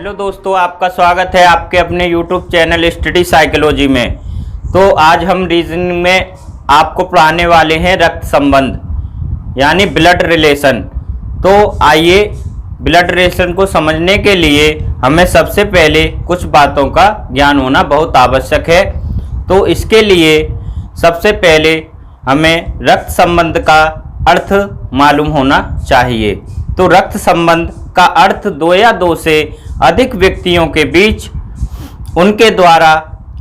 Hello दोस्तों, आपका स्वागत है आपके अपने YouTube चैनल स्टडी साइकोलॉजी में। तो आज हम रीजनिंग में आपको पढ़ाने वाले हैं रक्त संबंध यानी ब्लड रिलेशन। तो आइए, ब्लड रिलेशन को समझने के लिए हमें सबसे पहले कुछ बातों का ज्ञान होना बहुत आवश्यक है। तो इसके लिए सबसे पहले हमें रक्त संबंध का अर्थ मालूम होना चाहिए। तो रक्त संबंध का अर्थ दो या दो से अधिक व्यक्तियों के बीच उनके द्वारा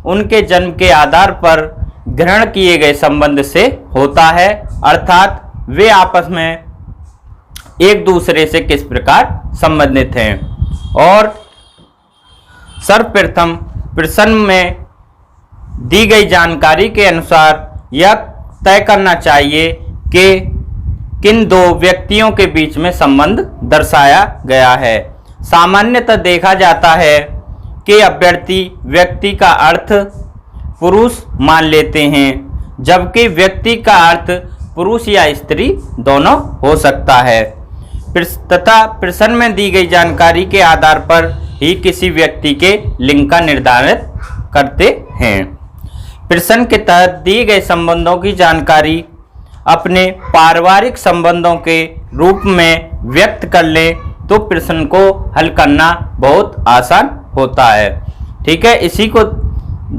उनके जन्म के आधार पर ग्रहण किए गए संबंध से होता है, अर्थात वे आपस में एक दूसरे से किस प्रकार संबंधित हैं। और सर्वप्रथम प्रश्न में दी गई जानकारी के अनुसार यह तय करना चाहिए कि किन दो व्यक्तियों के बीच में संबंध दर्शाया गया है। सामान्यतः देखा जाता है कि अभ्यर्थी व्यक्ति का अर्थ पुरुष मान लेते हैं, जबकि व्यक्ति का अर्थ पुरुष या स्त्री दोनों हो सकता है तथा प्रश्न में दी गई जानकारी के आधार पर ही किसी व्यक्ति के लिंग का निर्धारित करते हैं। प्रश्न के तहत दिए गए संबंधों की जानकारी अपने पारिवारिक संबंधों के रूप में व्यक्त कर ले तो प्रश्न को हल करना बहुत आसान होता है। ठीक है, इसी को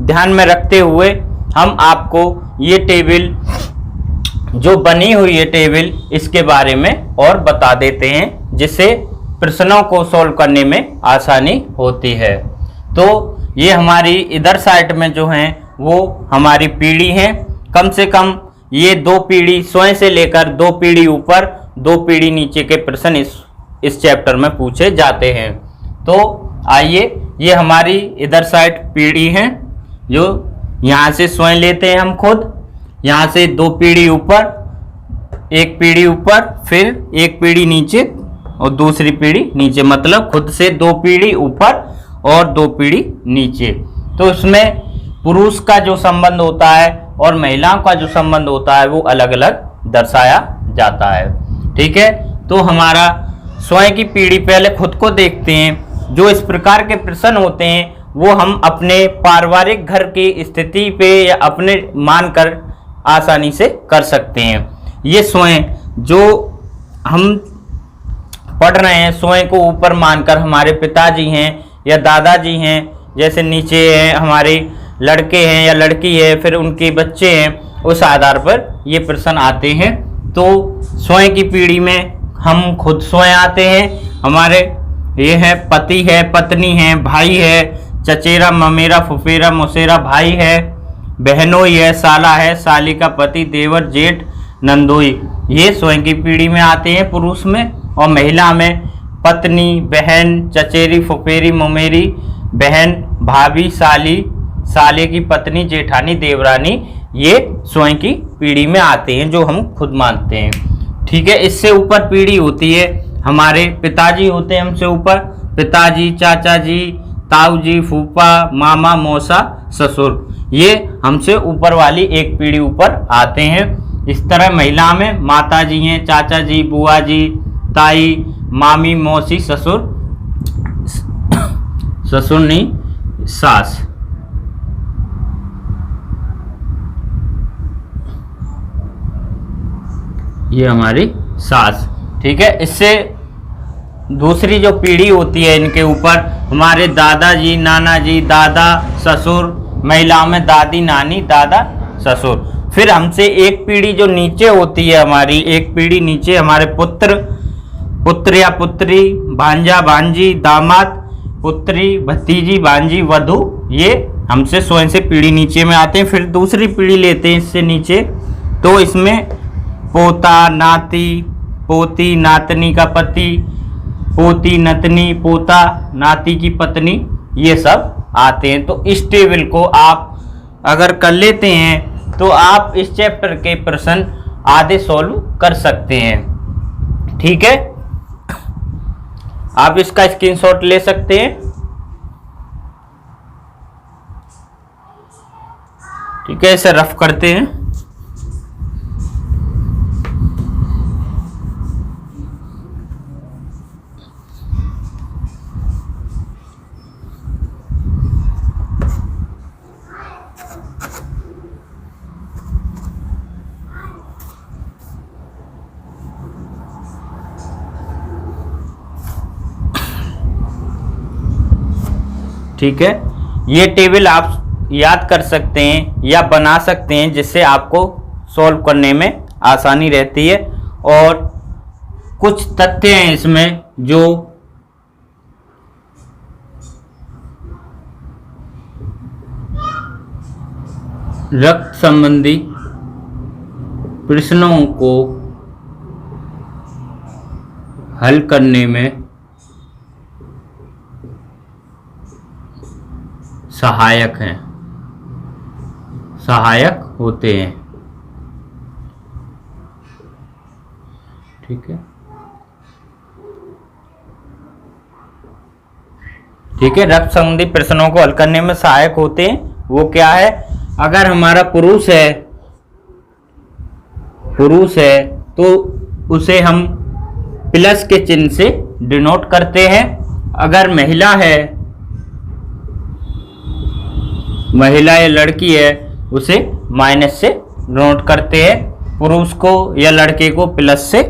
ध्यान में रखते हुए हम आपको ये टेबल जो बनी हुई है टेबल, इसके बारे में और बता देते हैं, जिससे प्रश्नों को सॉल्व करने में आसानी होती है। तो ये हमारी इधर साइड में जो हैं वो हमारी पीढ़ी हैं। कम से कम ये दो पीढ़ी स्वयं से लेकर दो पीढ़ी ऊपर दो पीढ़ी नीचे के प्रश्न इस चैप्टर में पूछे जाते हैं। तो आइए, ये हमारी इधर साइड पीढ़ी हैं जो यहाँ से स्वयं लेते हैं हम खुद, यहाँ से दो पीढ़ी ऊपर, एक पीढ़ी ऊपर, फिर एक पीढ़ी नीचे और दूसरी पीढ़ी नीचे, मतलब खुद से दो पीढ़ी ऊपर और दो पीढ़ी नीचे। तो इसमें पुरुष का जो संबंध होता है और महिलाओं का जो संबंध होता है वो अलग अलग दर्शाया जाता है। ठीक है, तो हमारा स्वयं की पीढ़ी, पहले खुद को देखते हैं। जो इस प्रकार के प्रश्न होते हैं वो हम अपने पारिवारिक घर की स्थिति पे या अपने मानकर आसानी से कर सकते हैं। ये स्वयं जो हम पढ़ रहे हैं स्वयं को ऊपर मानकर हमारे पिताजी हैं या दादाजी हैं, जैसे नीचे हैं हमारे लड़के हैं या लड़की है, फिर उनके बच्चे हैं, उस आधार पर ये प्रश्न आते हैं। तो स्वयं की पीढ़ी में हम खुद स्वयं आते हैं, हमारे ये है पति है, पत्नी है, भाई है, चचेरा ममेरा फुफेरा मौसेरा भाई है, बहनोई है, साला है, साली का पति, देवर, जेठ, नंदोई, ये स्वयं की पीढ़ी में आते हैं पुरुष में। और महिला में पत्नी, बहन, चचेरी, फुफेरी, ममेरी, बहन, भाभी, साली, साले की पत्नी, जेठानी, देवरानी, ये स्वयं की पीढ़ी में आते हैं जो हम खुद मानते हैं। ठीक है, इससे ऊपर पीढ़ी होती है हमारे पिताजी होते हैं हमसे ऊपर, पिताजी, चाचा जी, ताऊ जी, फूफा, मामा, मौसा, ससुर, ये हमसे ऊपर वाली एक पीढ़ी ऊपर आते हैं। इस तरह महिला में माता जी हैं, चाचा जी, बुआ जी, ताई, मामी, मौसी, ससुर, ससुर नहीं सास। ये हमारी सास। ठीक है, इससे दूसरी जो पीढ़ी होती है इनके ऊपर हमारे दादाजी, नाना जी, दादा, ससुर, महिलाओं में दादी, नानी, दादा, ससुर। फिर हमसे एक पीढ़ी जो नीचे होती है, हमारी एक पीढ़ी नीचे हमारे पुत्र, पुत्र या पुत्री, भांजा, भांजी, दामाद, पुत्री, भतीजी, भांजी, वधू, ये हमसे स्वयं से पीढ़ी नीचे में आते हैं। फिर दूसरी पीढ़ी लेते हैं इससे नीचे, तो इसमें पोता, नाती, पोती, नातनी का पति, पोती, नतनी, पोता, नाती की पत्नी, ये सब आते हैं। तो इस टेबल को आप अगर कर लेते हैं तो आप इस चैप्टर के प्रश्न आधे सॉल्व कर सकते हैं। ठीक है, आप इसका स्क्रीनशॉट ले सकते हैं। ठीक है, इसे रफ करते हैं। ठीक है, ये टेबल आप याद कर सकते हैं या बना सकते हैं, जिससे आपको सॉल्व करने में आसानी रहती है। और कुछ तथ्य हैं इसमें जो रक्त संबंधी प्रश्नों को हल करने में सहायक होते हैं। ठीक है, रक्त संबंधी प्रश्नों को हल करने में सहायक होते हैं। वो क्या है? अगर हमारा पुरुष है तो उसे हम प्लस के चिन्ह से डिनोट करते हैं। अगर महिला या लड़की है उसे माइनस से डिनोट करते हैं। पुरुष को या लड़के को प्लस से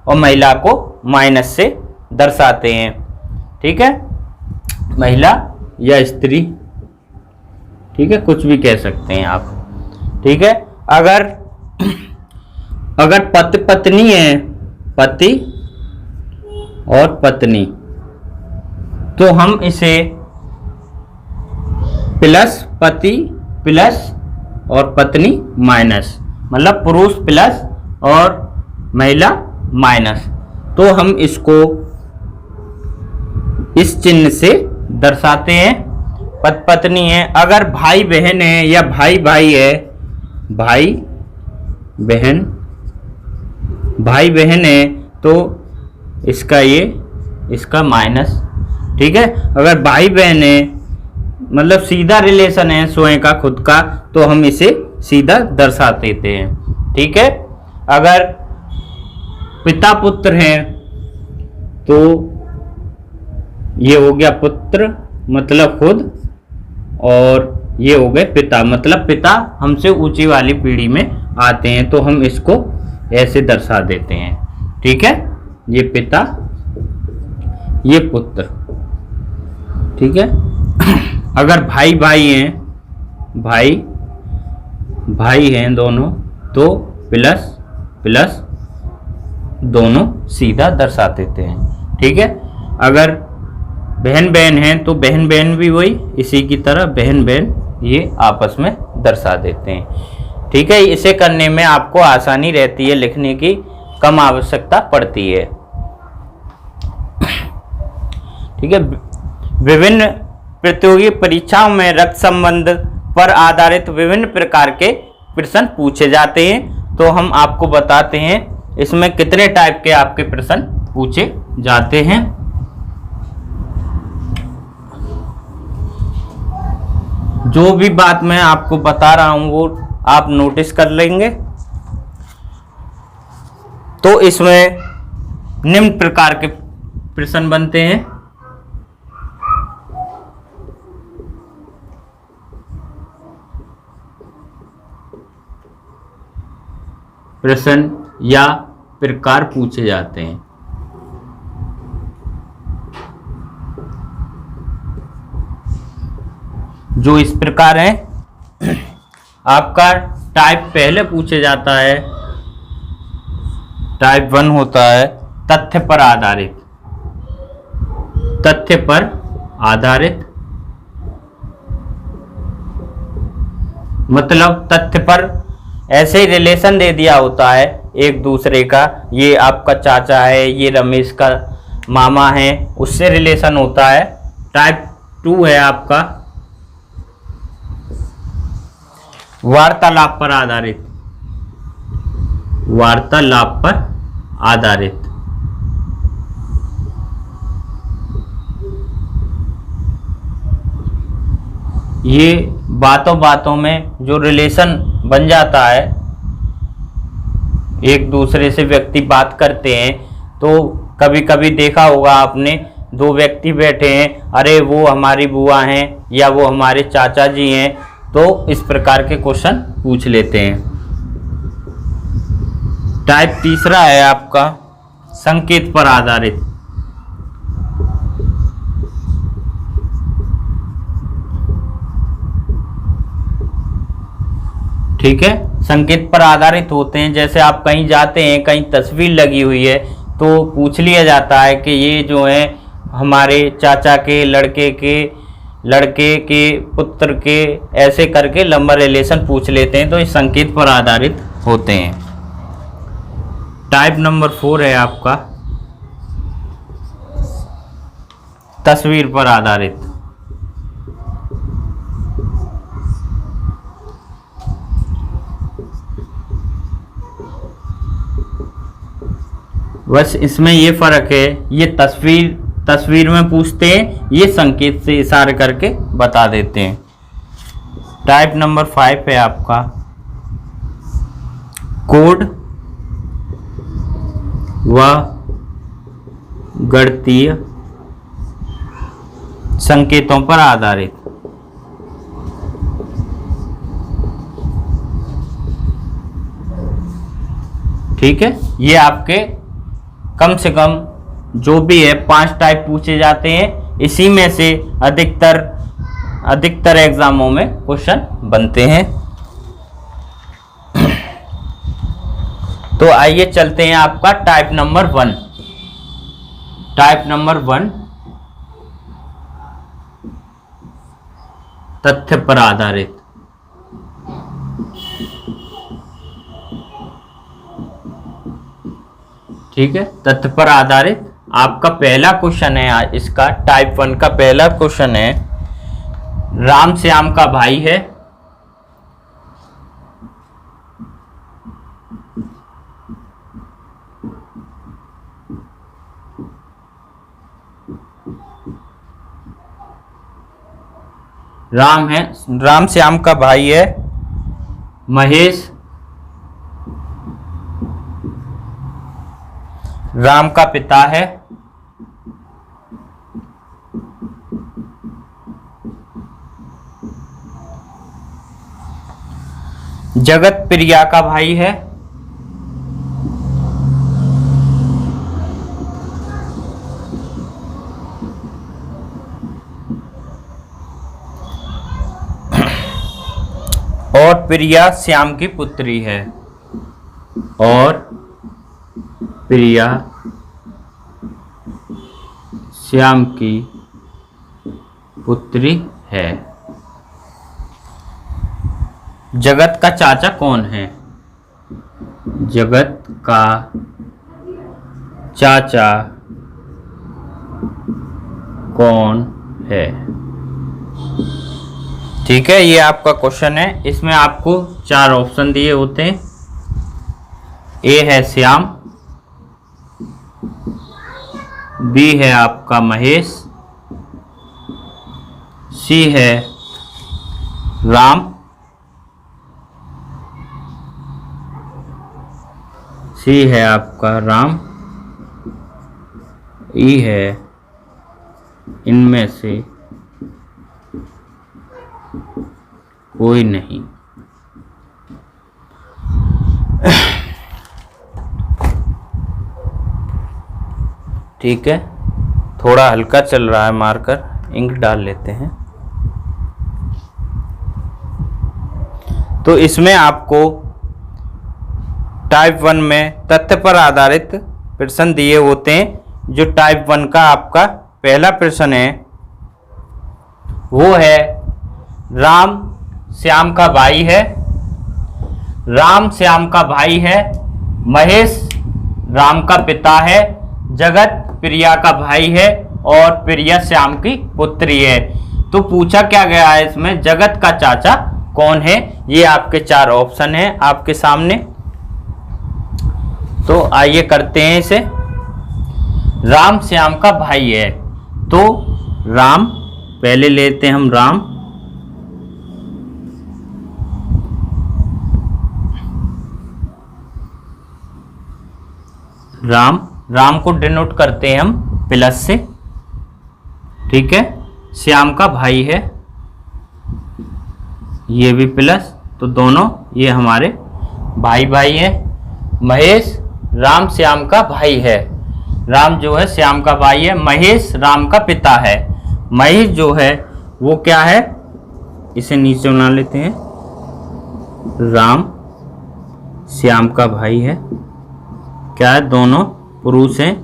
और महिला को माइनस से दर्शाते हैं। ठीक है, महिला या स्त्री, ठीक है, कुछ भी कह सकते हैं आप। ठीक है, अगर पति पत्नी है, पति और पत्नी, तो हम इसे प्लस पति प्लस और पत्नी माइनस, मतलब पुरुष प्लस और महिला माइनस, तो हम इसको इस चिन्ह से दर्शाते हैं। पति पत्नी है। अगर भाई बहन है या भाई भाई है, भाई बहन है तो इसका माइनस। ठीक है, अगर भाई बहन है मतलब सीधा रिलेशन है स्वयं का, खुद का, तो हम इसे सीधा दर्शा देते हैं। ठीक है, अगर पिता पुत्र हैं तो ये हो गया पुत्र मतलब खुद, और ये हो गए पिता मतलब पिता हमसे ऊंची वाली पीढ़ी में आते हैं, तो हम इसको ऐसे दर्शा देते हैं। ठीक है, ये पिता, ये पुत्र। ठीक है, अगर भाई हैं दोनों, तो प्लस प्लस दोनों सीधा दर्शा देते हैं। ठीक है, अगर बहन बहन हैं तो बहन बहन भी वही इसी की तरह बहन बहन ये आपस में दर्शा देते हैं। ठीक है, इसे करने में आपको आसानी रहती है, लिखने की कम आवश्यकता पड़ती है। ठीक है, विभिन्न प्रतियोगी परीक्षाओं में रक्त संबंध पर आधारित विभिन्न प्रकार के प्रश्न पूछे जाते हैं। तो हम आपको बताते हैं इसमें कितने टाइप के आपके प्रश्न पूछे जाते हैं। जो भी बात मैं आपको बता रहा हूं वो आप नोटिस कर लेंगे। तो इसमें निम्न प्रकार के प्रश्न बनते हैं। प्रश्न या प्रकार पूछे जाते हैं। जो इस प्रकार है, आपका टाइप पहले पूछे जाता है, टाइप 1 होता है तथ्य पर आधारित। तथ्य पर आधारित मतलब तथ्य पर ऐसे ही रिलेशन दे दिया होता है एक दूसरे का, ये आपका चाचा है, ये रमेश का मामा है, उससे रिलेशन होता है। टाइप 2 है आपका वार्तालाप पर आधारित। वार्तालाप पर आधारित ये बातों बातों में जो रिलेशन बन जाता है, एक दूसरे से व्यक्ति बात करते हैं, तो कभी कभी देखा होगा आपने, दो व्यक्ति बैठे हैं, अरे वो हमारी बुआ हैं या वो हमारे चाचा जी हैं, तो इस प्रकार के क्वेश्चन पूछ लेते हैं। टाइप 3 है आपका संकेत पर आधारित। ठीक है, संकेत पर आधारित होते हैं। जैसे आप कहीं जाते हैं, कहीं तस्वीर लगी हुई है तो पूछ लिया जाता है कि ये जो है हमारे चाचा के लड़के के पुत्र के, ऐसे करके लंबा रिलेशन पूछ लेते हैं, तो इस संकेत पर आधारित होते हैं। टाइप नंबर 4 है आपका तस्वीर पर आधारित। बस इसमें ये फर्क है, ये तस्वीर में पूछते हैं, ये संकेत से इशारे करके बता देते हैं। टाइप नंबर 5 है आपका कोड व गणितीय संकेतों पर आधारित। ठीक है, ये आपके कम से कम जो भी है 5 टाइप पूछे जाते हैं, इसी में से अधिकतर एग्जामों में क्वेश्चन बनते हैं। तो आइए चलते हैं आपका टाइप नंबर 1। टाइप नंबर 1 तथ्य पर आधारित। ठीक है, तथ्य पर आधारित आपका पहला क्वेश्चन है आज इसका। टाइप 1 का पहला क्वेश्चन है, राम श्याम का भाई है, राम श्याम का भाई है महेश, राम का पिता है, जगत प्रिया का भाई है, और प्रिया श्याम की पुत्री है, और प्रिया श्याम की पुत्री है। जगत का चाचा कौन है? जगत का चाचा कौन है? ठीक है, ये आपका क्वेश्चन है। इसमें आपको 4 ऑप्शन दिए होते हैं। ए है श्याम, बी है आपका महेश, सी है राम, सी है आपका राम, ई है इनमें से कोई नहीं। ठीक है, थोड़ा हल्का चल रहा है मार्कर, इंक डाल लेते हैं। तो इसमें आपको टाइप 1 में तथ्य पर आधारित प्रश्न दिए होते हैं। जो टाइप 1 का आपका पहला प्रश्न है वो है, राम श्याम का भाई है, राम श्याम का भाई है, महेश राम का पिता है, जगत प्रिया का भाई है, और प्रिया श्याम की पुत्री है। तो पूछा क्या गया है इसमें, जगत का चाचा कौन है? ये आपके 4 ऑप्शन हैं आपके सामने। तो आइए करते हैं इसे। राम श्याम का भाई है, तो राम पहले लेते हैं हम राम, राम को डिनोट करते हैं हम प्लस से। ठीक है, श्याम का भाई है, ये भी प्लस, तो दोनों ये हमारे भाई भाई हैं। महेश राम श्याम का भाई है, राम जो है श्याम का भाई है, महेश राम का पिता है। महेश जो है वो क्या है, इसे नीचे बना लेते हैं, राम श्याम का भाई है। क्या है? दोनों पुरुष हैं।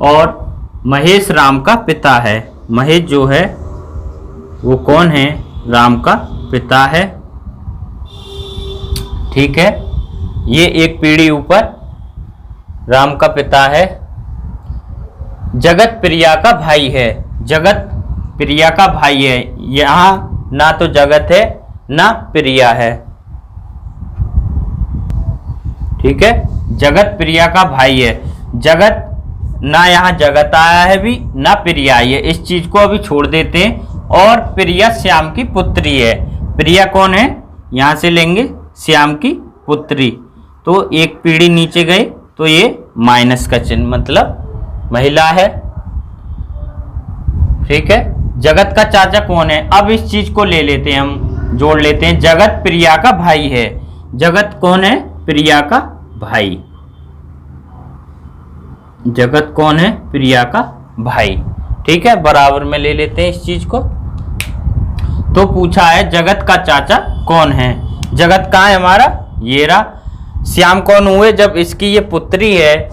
और महेश राम का पिता है। महेश जो है वो कौन है? राम का पिता है। ठीक है, ये एक पीढ़ी ऊपर राम का पिता है। जगत प्रिया का भाई है। जगत प्रिया का भाई है। यहाँ ना तो जगत है ना प्रिया है। ठीक है, जगत प्रिया का भाई है। जगत ना, यहाँ जगत आया है भी ना प्रिया आई है, इस चीज को अभी छोड़ देते हैं। और प्रिया श्याम की पुत्री है। प्रिया कौन है? यहां से लेंगे श्याम की पुत्री। तो एक पीढ़ी नीचे गए तो ये माइनस का चिन्ह, मतलब महिला है। ठीक है, जगत का चाचा कौन है? अब इस चीज को ले लेते हैं, हम जोड़ लेते हैं। जगत प्रिया का भाई है। जगत कौन है? प्रिया का भाई। जगत कौन है? प्रिया का भाई। ठीक है, बराबर में ले लेते हैं इस चीज को। तो पूछा है जगत का चाचा कौन है। जगत कहाँ है हमारा? ये रहा। श्याम कौन हुए? जब इसकी ये पुत्री है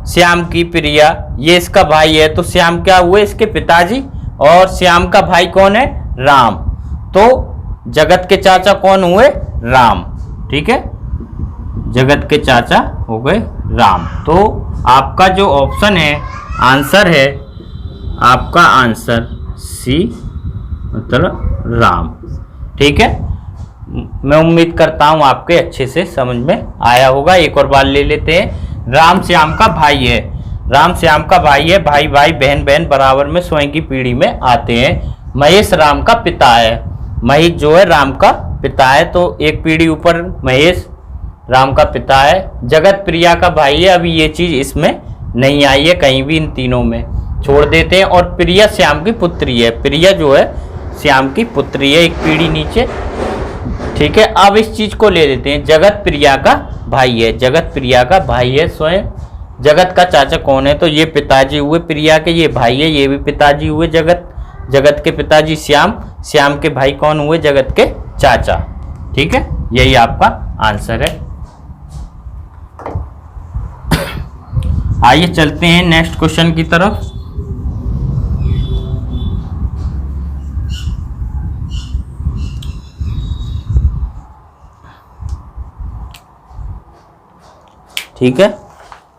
श्याम की प्रिया, ये इसका भाई है, तो श्याम क्या हुए? इसके पिताजी। और श्याम का भाई कौन है? राम। तो जगत के चाचा कौन हुए? राम। ठीक है, जगत के चाचा हो गए राम। तो आपका जो ऑप्शन है, आंसर है आपका आंसर सी, मतलब राम। ठीक है, मैं उम्मीद करता हूं आपके अच्छे से समझ में आया होगा। एक और बार ले लेते हैं। राम श्याम का भाई है। राम श्याम का भाई है। भाई भाई बहन बहन बराबर में स्वयं की पीढ़ी में आते हैं। महेश राम का पिता है। महेश जो है राम का पिता है, तो एक पीढ़ी ऊपर महेश राम का पिता है। जगत प्रिया का भाई है। अभी ये चीज इसमें नहीं आई है कहीं भी, इन तीनों में छोड़ देते हैं। और प्रिया श्याम की पुत्री है। प्रिया जो है श्याम की पुत्री है, एक पीढ़ी नीचे। ठीक है, अब इस चीज को ले लेते हैं। जगत प्रिया का भाई है। जगत प्रिया का भाई है स्वयं। जगत का चाचा कौन है? तो ये पिताजी हुए प्रिया के, ये भाई है, ये भी पिताजी हुए जगत। जगत के पिताजी श्याम। श्याम के भाई कौन हुए? जगत के चाचा। ठीक है, यही आपका आंसर है। आइए चलते हैं नेक्स्ट क्वेश्चन की तरफ। ठीक है,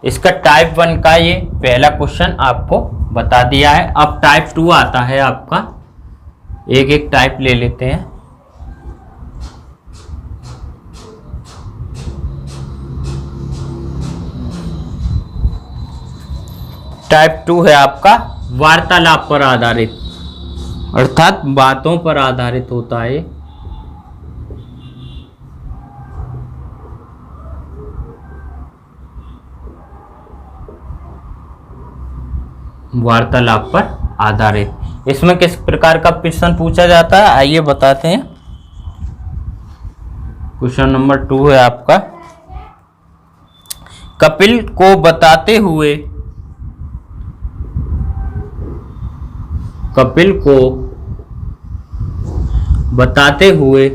इसका टाइप 1 का ये पहला क्वेश्चन आपको बता दिया है। अब टाइप 2 आता है आपका। एक एक टाइप ले लेते हैं। टाइप 2 है आपका वार्तालाप पर आधारित, अर्थात बातों पर आधारित होता है। वार्तालाप पर आधारित। इसमें किस प्रकार का प्रश्न पूछा जाता है, आइए बताते हैं। क्वेश्चन नंबर 2 है आपका। कपिल को बताते हुए, कपिल को बताते हुए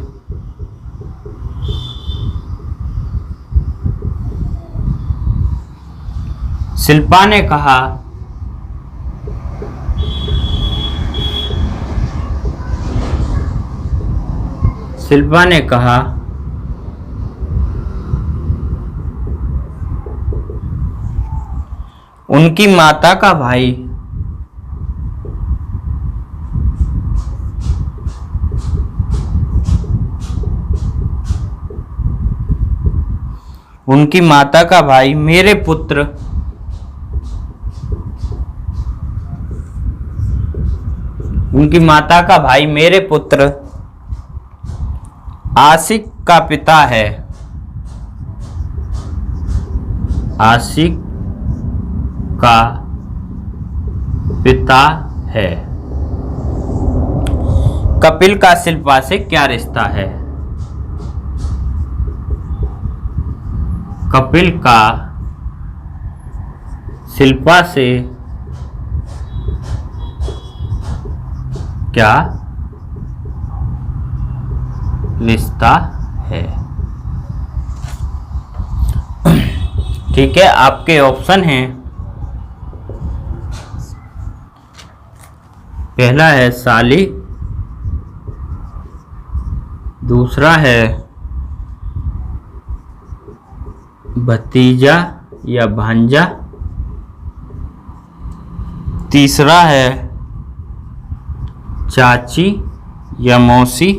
शिल्पा ने कहा, शिल्पा ने कहा उनकी माता का भाई उनकी माता का भाई मेरे पुत्र उनकी माता का भाई मेरे पुत्र आशिक का पिता है। आशिक का पिता है। कपिल का शिल्पा से क्या रिश्ता है? कपिल का शिल्पा से क्या रिश्ता है? ठीक है, आपके ऑप्शन हैं, पहला है साली, दूसरा है भतीजा या भांजा, तीसरा है चाची या मौसी,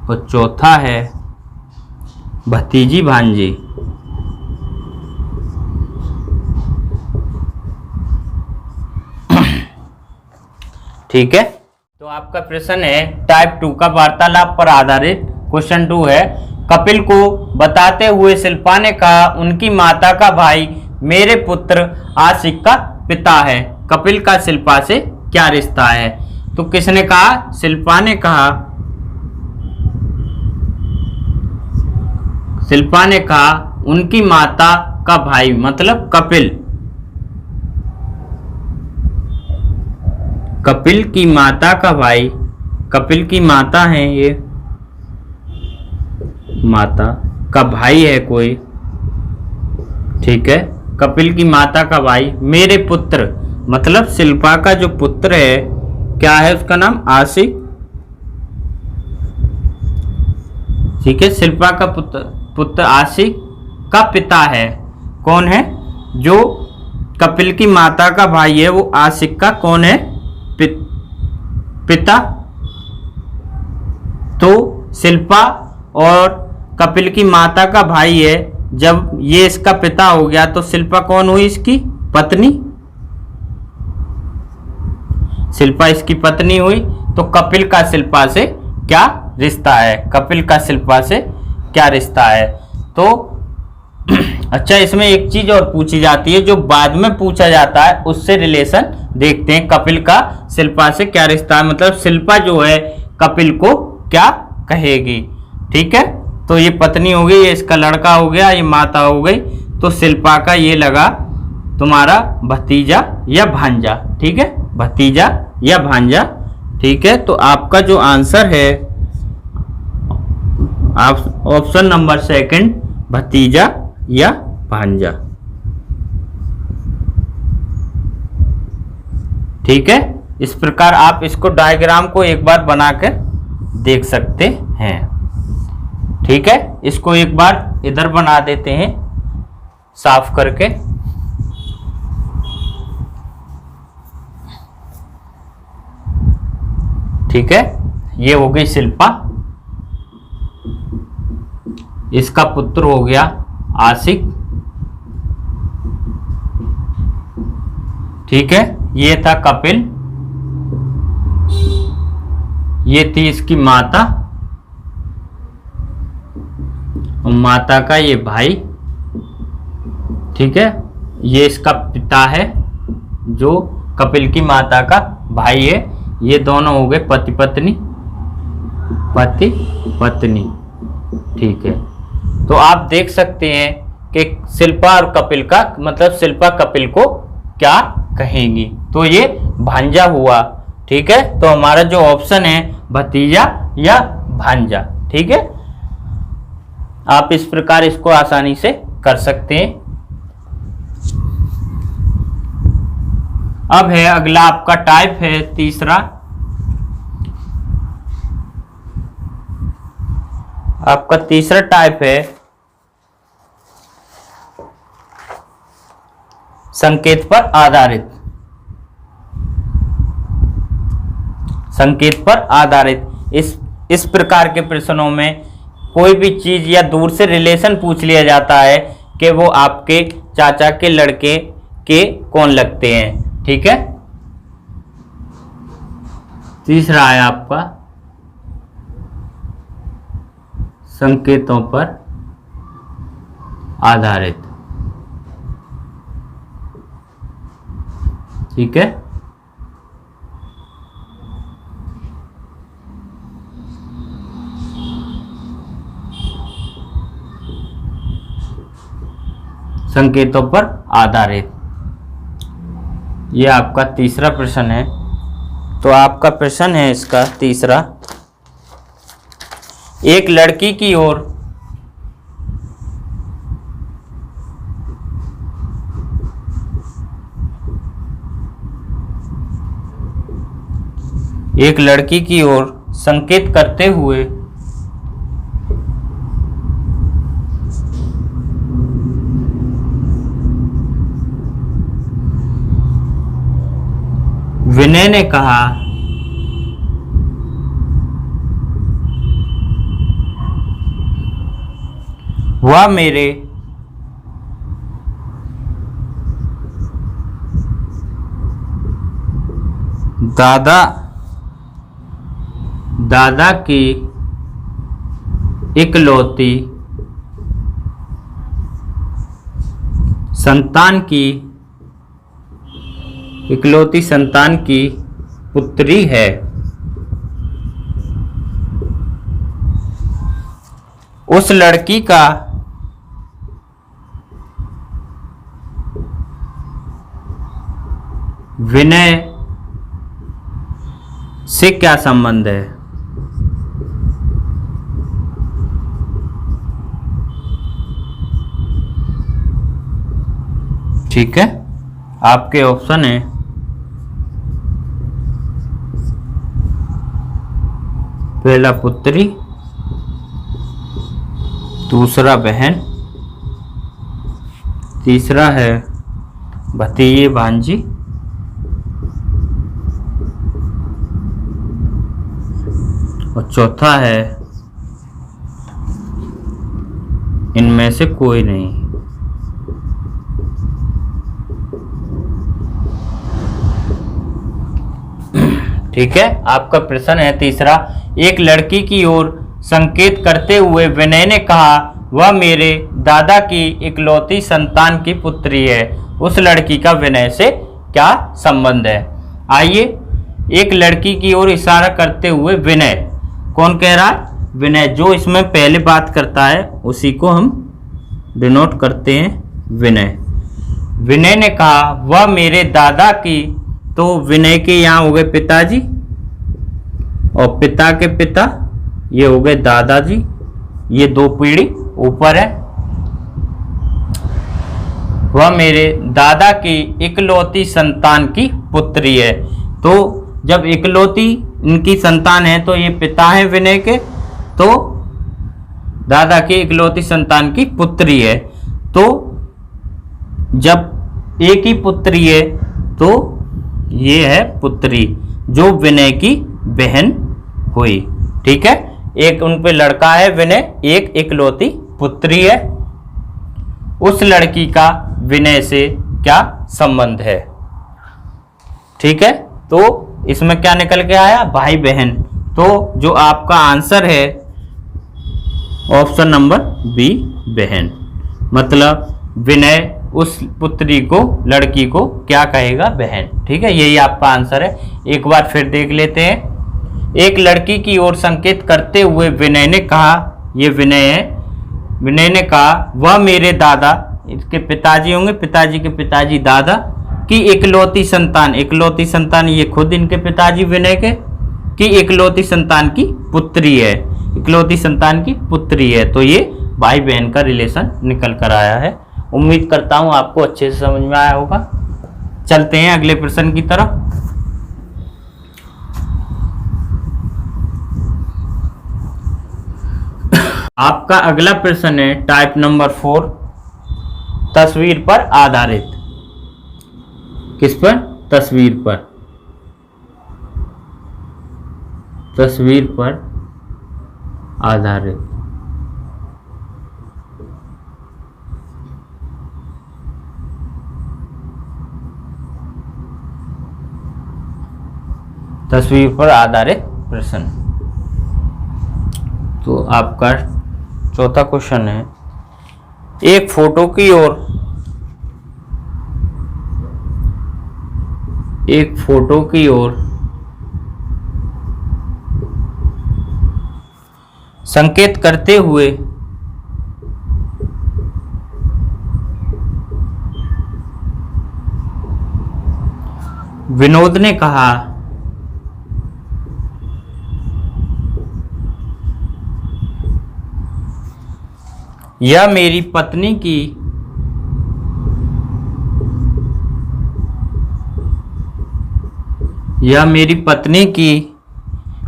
और चौथा है भतीजी भांजी। ठीक है, तो आपका प्रश्न है टाइप 2 का वार्तालाप पर आधारित। क्वेश्चन 2 है, कपिल को बताते हुए शिल्पा ने कहा उनकी माता का भाई मेरे पुत्र आशिक का पिता है। कपिल का शिल्पा से क्या रिश्ता है? तो किसने कहा? शिल्पा ने कहा, शिल्पा ने कहा उनकी माता का भाई मतलब कपिल, कपिल की माता का भाई, कपिल की माता है, ये माता का भाई है कोई, ठीक है, कपिल की माता का भाई मेरे पुत्र मतलब शिल्पा का जो पुत्र है, क्या है उसका नाम? आशिक। ठीक है, शिल्पा का पुत्र आशिक का पिता है। कौन है? जो कपिल की माता का भाई है वो आशिक का कौन है? पिता। तो शिल्पा और कपिल की माता का भाई है, जब ये इसका पिता हो गया तो शिल्पा कौन हुई? इसकी पत्नी। शिल्पा इसकी पत्नी हुई। तो कपिल का शिल्पा से क्या रिश्ता है? कपिल का शिल्पा से क्या रिश्ता है? तो अच्छा, इसमें एक चीज और पूछी जाती है जो बाद में पूछा जाता है, उससे रिलेशन देखते हैं। कपिल का शिल्पा से क्या रिश्ता है, मतलब शिल्पा जो है कपिल को क्या कहेगी? ठीक है, तो ये पत्नी हो गई, ये इसका लड़का हो गया, ये माता हो गई। तो शिल्पा का ये लगा तुम्हारा भतीजा या भांजा। ठीक है, भतीजा या भांजा। ठीक है, तो आपका जो आंसर है आप ऑप्शन नंबर 2 भतीजा या भांजा। ठीक है, इस प्रकार आप इसको डायग्राम को एक बार बनाकर देख सकते हैं। ठीक है, इसको एक बार इधर बना देते हैं साफ करके। ठीक है, ये हो गई शिल्पा, इसका पुत्र हो गया आशिक। ठीक है, ये था कपिल, ये थी इसकी माता, और माता का ये भाई। ठीक है, ये इसका पिता है जो कपिल की माता का भाई है। ये दोनों हो गए पति पत्नी, पति पत्नी। ठीक है, तो आप देख सकते हैं कि शिल्पा और कपिल का मतलब शिल्पा कपिल को क्या कहेंगी, तो ये भांजा हुआ। ठीक है, तो हमारा जो ऑप्शन है भतीजा या भांजा। ठीक है, आप इस प्रकार इसको आसानी से कर सकते हैं। अब है अगला आपका टाइप है तीसरा। आपका तीसरा टाइप है संकेत पर आधारित। संकेत पर आधारित इस प्रकार के प्रश्नों में कोई भी चीज या दूर से रिलेशन पूछ लिया जाता है कि वो आपके चाचा के लड़के के कौन लगते हैं। ठीक है, तीसरा है आपका संकेतों पर आधारित। ठीक है, संकेतों पर आधारित, ये आपका तीसरा प्रश्न है। तो आपका प्रश्न है इसका तीसरा, एक लड़की की ओर एक लड़की की ओर संकेत करते हुए विनय ने कहा, वह मेरे दादा की इकलौती संतान की पुत्री है। उस लड़की का विनय से क्या संबंध है? ठीक है, आपके ऑप्शन है पहला पुत्री, दूसरा बहन, तीसरा है भतीजे भांजी, और चौथा है इनमें से कोई नहीं। ठीक है, आपका प्रश्न है तीसरा, एक लड़की की ओर संकेत करते हुए विनय ने कहा, वह मेरे दादा की इकलौती संतान की पुत्री है। उस लड़की का विनय से क्या संबंध है? आइए, एक लड़की की ओर इशारा करते हुए विनय, कौन कह रहा है? विनय। जो इसमें पहले बात करता है उसी को हम डिनोट करते हैं विनय। विनय ने कहा, वह मेरे दादा की, तो विनय के यहाँ हो गए पिताजी और पिता के पिता ये हो गए दादाजी, ये दो पीढ़ी ऊपर है। वह मेरे दादा की इकलौती संतान की पुत्री है। तो जब इकलौती इनकी संतान है तो ये पिता है विनय के, तो दादा की इकलौती संतान की पुत्री है। तो जब एक ही पुत्री है तो ये है पुत्री जो विनय की बहन हुई। ठीक है, एक उन पे लड़का है विनय, एक इकलौती पुत्री है। उस लड़की का विनय से क्या संबंध है? ठीक है, तो इसमें क्या निकल के आया? भाई बहन। तो जो आपका आंसर है ऑप्शन नंबर बी, बहन। मतलब विनय उस पुत्री को, लड़की को क्या कहेगा? बहन। ठीक है, यही आपका आंसर है। एक बार फिर देख लेते हैं। एक लड़की की ओर संकेत करते हुए विनय ने कहा, ये विनय है, विनय ने कहा, वह मेरे दादा, इसके पिताजी होंगे, पिताजी के पिताजी दादा की इकलौती संतान, इकलौती संतान ये खुद इनके पिताजी विनय के, की इकलौती संतान की पुत्री है, इकलौती संतान की पुत्री है। तो ये भाई बहन का रिलेशन निकल कर आया है। उम्मीद करता हूं आपको अच्छे से समझ में आया होगा। चलते हैं अगले प्रश्न की तरफ। आपका अगला प्रश्न है टाइप नंबर 4, तस्वीर पर आधारित। किस पर? तस्वीर पर। तस्वीर पर आधारित। तस्वीर पर आधारित प्रश्न। तो आपका चौथा क्वेश्चन है, एक फोटो की ओर संकेत करते हुए विनोद ने कहा, यह मेरी पत्नी की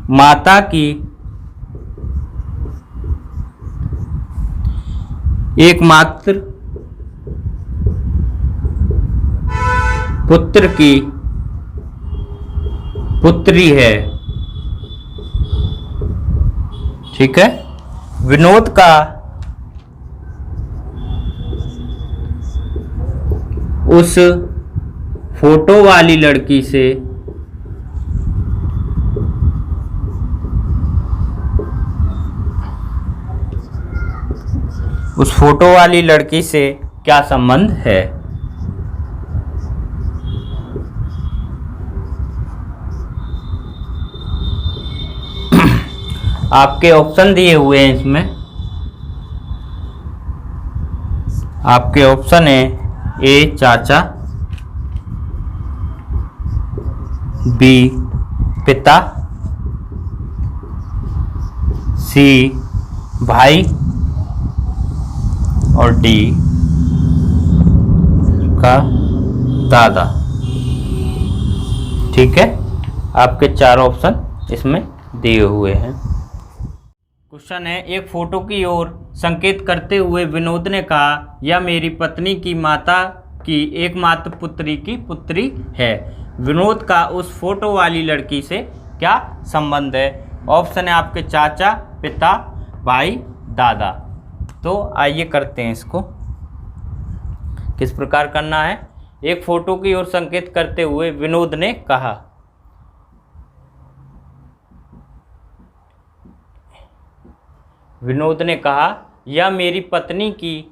माता की एकमात्र पुत्र की पुत्री है। ठीक है। विनोद का उस फोटो वाली लड़की से क्या संबंध है? आपके ऑप्शन दिए हुए हैं इसमें। आपके ऑप्शन है ए चाचा, बी पिता, सी भाई और डी का दादा। ठीक है। आपके 4 ऑप्शन इसमें दिए हुए हैं। क्वेश्चन है, एक फोटो की ओर संकेत करते हुए विनोद ने कहा, यह मेरी पत्नी की माता की एकमात्र पुत्री की पुत्री है। विनोद का उस फोटो वाली लड़की से क्या संबंध है? ऑप्शन है आपके चाचा, पिता, भाई, दादा। तो आइए करते हैं इसको। किस प्रकार करना है? एक फोटो की ओर संकेत करते हुए विनोद ने कहा, यह मेरी पत्नी की,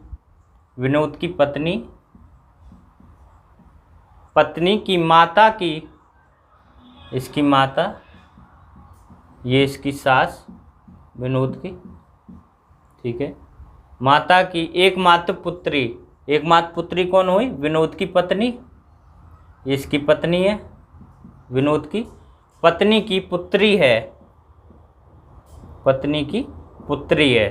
विनोद की पत्नी की माता की, इसकी माता, ये इसकी सास विनोद की। ठीक है। माता की एकमात्र पुत्री कौन हुई? विनोद की पत्नी। ये इसकी पत्नी है, विनोद की पत्नी की पुत्री है,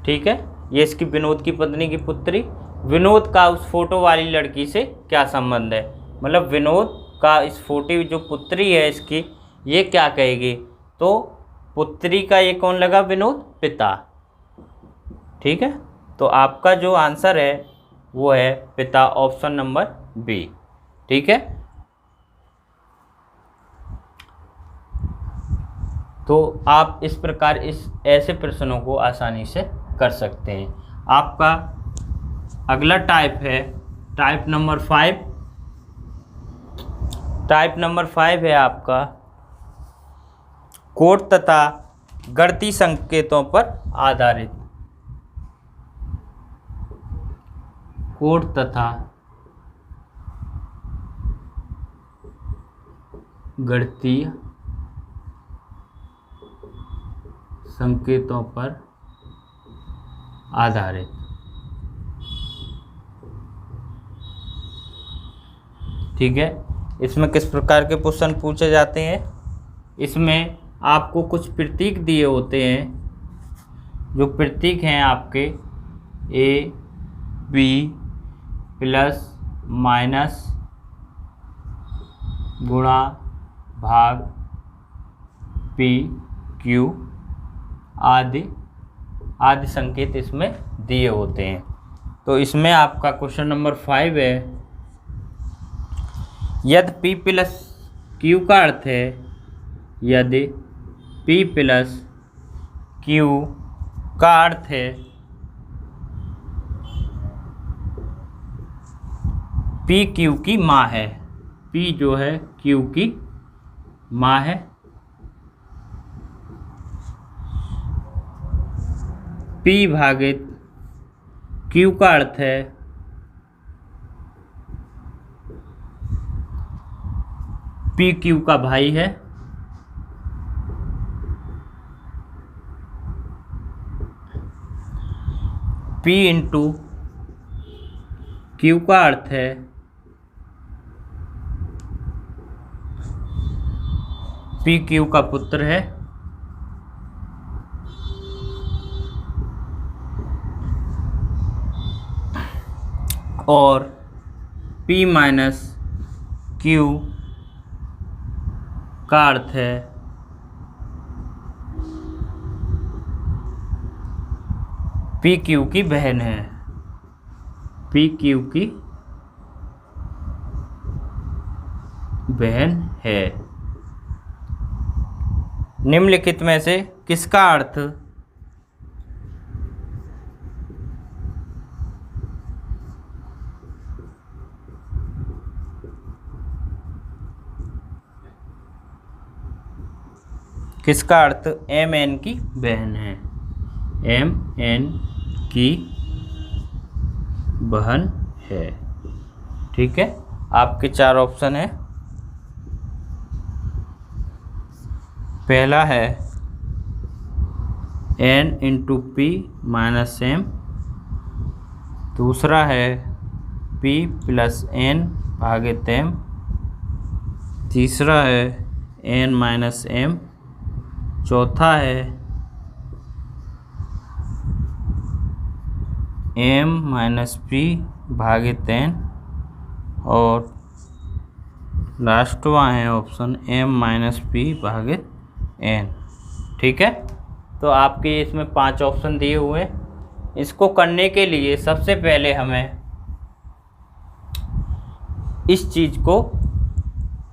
ठीक है। ये इसकी विनोद की पत्नी की पुत्री। विनोद का उस फोटो वाली लड़की से क्या संबंध है? मतलब विनोद का इस फोटो जो पुत्री है इसकी, ये क्या कहेगी? तो पुत्री का ये कौन लगा? विनोद, पिता। ठीक है। तो आपका जो आंसर है वो है पिता, ऑप्शन नंबर बी। ठीक है। तो आप इस प्रकार ऐसे प्रश्नों को आसानी से कर सकते हैं। आपका अगला टाइप है टाइप नंबर 5। टाइप नंबर 5 है आपका कोड तथा गणितीय संकेतों पर आधारित। कोड तथा गणितीय संकेतों पर आधारित। ठीक है। इसमें किस प्रकार के क्वेश्चन पूछे जाते हैं? इसमें आपको कुछ प्रतीक दिए होते हैं। जो प्रतीक हैं आपके ए, बी, प्लस, माइनस, गुणा, भाग, पी, क्यू आदि संकेत इसमें दिए होते हैं। तो इसमें आपका क्वेश्चन नंबर 5 है, यदि P प्लस Q का अर्थ है, यदि P प्लस Q का अर्थ है P Q की माँ है, P जो है Q की माँ है, P भागित Q का अर्थ है P Q का भाई है, P इंटू Q का अर्थ है P Q का पुत्र है, और P माइनस Q का अर्थ है पी क्यू की बहन है, पी क्यू की बहन है। निम्नलिखित में से किसका अर्थ एम एन की बहन है, एम एन की बहन है। ठीक है, आपके 4 ऑप्शन है। पहला है n into P minus M, दूसरा है p प्लस n भागित m, तीसरा है n माइनस m, चौथा है m माइनस p भागित n, और लास्टवा है ऑप्शन m माइनस p भागित n। ठीक है, तो आपके इसमें 5 ऑप्शन दिए हुए हैं। इसको करने के लिए सबसे पहले हमें इस चीज़ को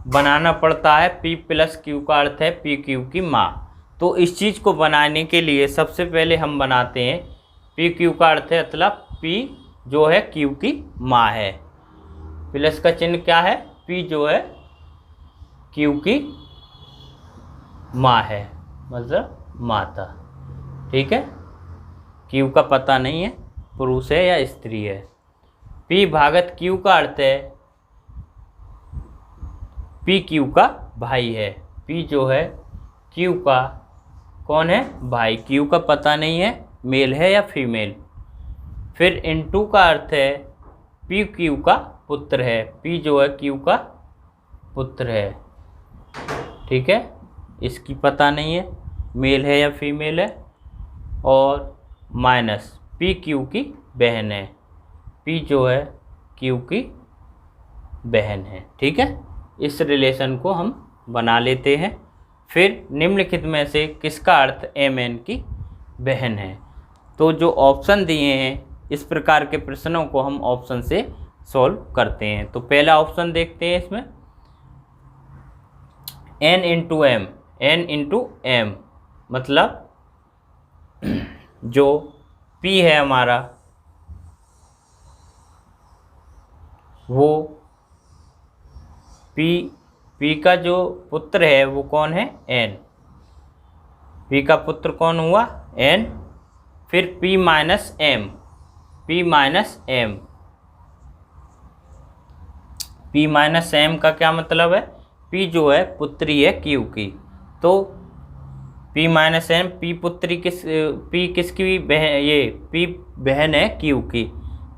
बनाना पड़ता है। p प्लस q का अर्थ है p q की माँ। तो इस चीज़ को बनाने के लिए सबसे पहले हम बनाते हैं p q का अर्थ है मतलब p जो है q की माँ है। प्लस का चिन्ह क्या है, p जो है q की माँ है, मतलब माता। ठीक है, q का पता नहीं है पुरुष है या स्त्री है। p भागत q का अर्थ है p q का भाई है। p जो है q का कौन है, भाई। q का पता नहीं है मेल है या फीमेल। फिर इनटू का अर्थ है p q का पुत्र है, p जो है q का पुत्र है। ठीक है, इसकी पता नहीं है मेल है या फीमेल है। और माइनस p q की बहन है, p जो है q की बहन है। ठीक है, इस रिलेशन को हम बना लेते हैं। फिर निम्नलिखित में से किसका अर्थ एम एन की बहन है। तो जो ऑप्शन दिए हैं इस प्रकार के प्रश्नों को हम ऑप्शन से सॉल्व करते हैं। तो पहला ऑप्शन देखते हैं, इसमें n into M, n into M मतलब जो p है हमारा वो p का जो पुत्र है वो कौन है, n। p का पुत्र कौन हुआ, n। फिर p minus m, p minus m, p minus m का क्या मतलब है, p जो है पुत्री है q की। तो p माइनस m, p पुत्री p किसकी बहन, ये p बहन है q की।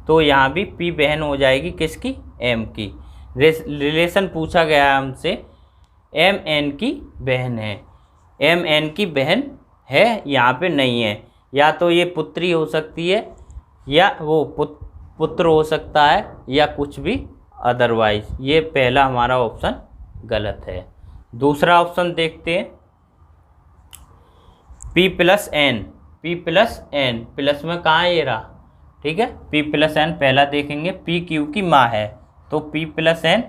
तो यहाँ भी p बहन हो जाएगी किसकी, m की। रिलेशन पूछा गया है हमसे एम एन की बहन है। एम एन की बहन है यहाँ पे नहीं है, या तो ये पुत्री हो सकती है या वो पुत्र हो सकता है या कुछ भी अदरवाइज। ये पहला हमारा ऑप्शन गलत है। दूसरा ऑप्शन देखते हैं, p plus N, p plus N, plus में कहाँ है ये रहा। ठीक है, p प्लस एन पहला देखेंगे, p q की माँ है तो p प्लस एन,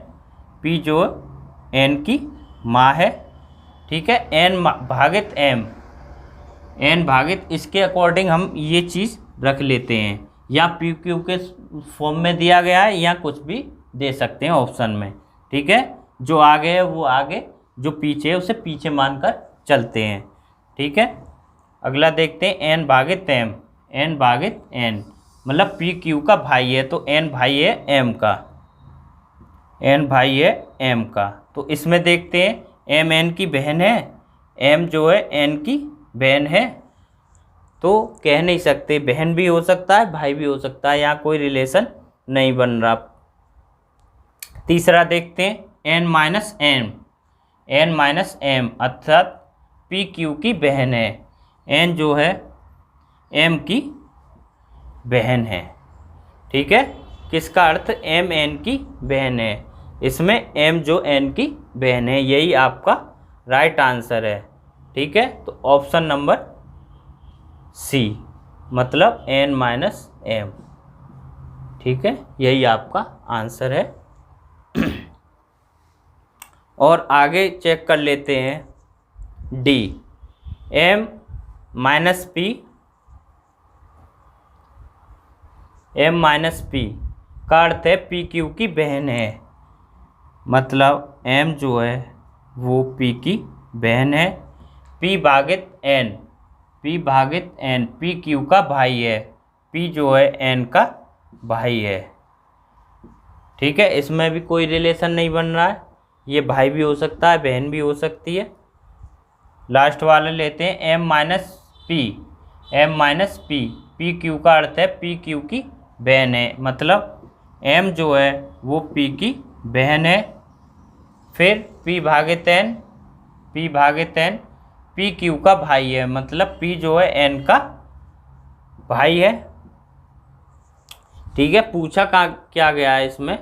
p जो n की माँ है। ठीक है, n भागित m, n भागित, इसके अकॉर्डिंग हम ये चीज़ रख लेते हैं, या p q के फॉर्म में दिया गया है या कुछ भी दे सकते हैं ऑप्शन में। ठीक है, जो आगे है वो आगे, जो पीछे है उसे पीछे मानकर चलते हैं। ठीक है, अगला देखते हैं n भागित m, n भागित n मतलब p q का भाई है तो n भाई है m का, n भाई है m का। तो इसमें देखते हैं m n की बहन है, m जो है n की बहन है। तो कह नहीं सकते, बहन भी हो सकता है भाई भी हो सकता है, यहाँ कोई रिलेशन नहीं बन रहा। तीसरा देखते हैं n minus m, n minus m अर्थात p q की बहन है, n जो है m की बहन है। ठीक है, किसका अर्थ m n की बहन है, इसमें m जो n की बहन है, यही आपका राइट आंसर है। ठीक है, तो ऑप्शन नंबर सी मतलब n माइनस एम। ठीक है, यही आपका आंसर है। और आगे चेक कर लेते हैं D, m minus P, m minus P का अर्थ है पी क्यू की बहन है। मतलब m जो है वो p की बहन है। p भागित n, p भागित n p q का भाई है, p जो है n का भाई है। ठीक है, इसमें भी कोई रिलेशन नहीं बन रहा है, ये भाई भी हो सकता है, बहन भी हो सकती है। लास्ट वाले लेते हैं m minus P, m minus P, P Q का अर्थ है पी क्यू की बहन है। मतलब m जो है वो p की बहन है। फिर p भागित n, p भागित n पी क्यू का भाई है। मतलब p जो है n का भाई है। ठीक है, पूछा क्या गया है इसमें,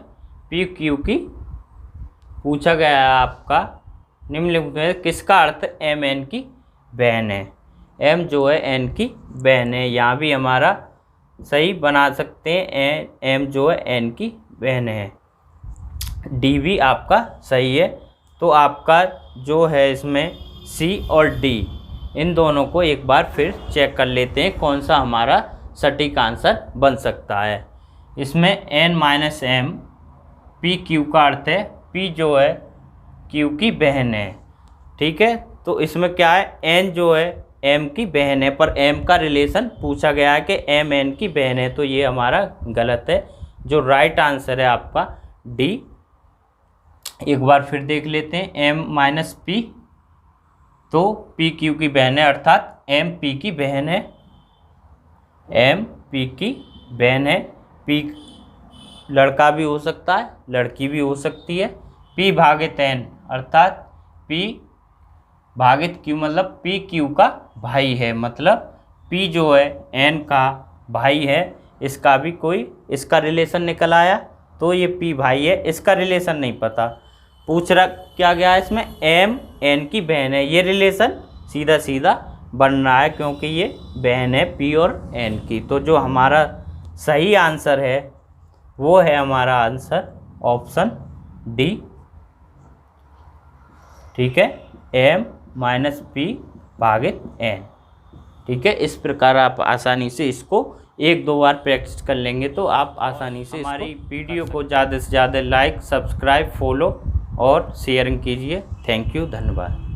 पी क्यू की पूछा गया है आपका निम्नलिखित में किसका अर्थ एम एन की बहन है। एम जो है एन की बहन है, यहाँ भी हमारा सही बना सकते हैं, एम जो है एन की बहन है। डी भी आपका सही है। तो आपका जो है इसमें सी और डी, इन दोनों को एक बार फिर चेक कर लेते हैं कौन सा हमारा सटीक आंसर बन सकता है। इसमें n minus M P Q का अर्थ है p जो है q की बहन है। ठीक है, तो इसमें क्या है, n जो है m की बहन है, पर m का रिलेशन पूछा गया है कि m n की बहन है, तो ये हमारा गलत है। जो राइट आंसर है आपका डी। एक बार फिर देख लेते हैं, m माइनस पी, तो p q की बहन है, अर्थात m p की बहन है, m p की बहन है। p लड़का भी हो सकता है, लड़की भी हो सकती है। p भागित n, अर्थात p भागित q, मतलब p q का भाई है। मतलब p जो है n का भाई है, इसका भी कोई इसका रिलेशन निकल आया, तो ये p भाई है, इसका रिलेशन नहीं पता। पूछ रहा क्या गया है इसमें, m n की बहन है, ये रिलेशन सीधा सीधा बन रहा है क्योंकि ये बहन है p और n की। तो जो हमारा सही आंसर है वो है हमारा आंसर ऑप्शन डी। ठीक है, m माइनस पी भागित n। ठीक है, इस प्रकार आप आसानी से इसको एक दो बार प्रैक्टिस कर लेंगे तो आप आसानी से हमारी वीडियो को ज़्यादा से ज़्यादा लाइक, सब्सक्राइब, फॉलो और शेयरिंग कीजिए। थैंक यू, धन्यवाद।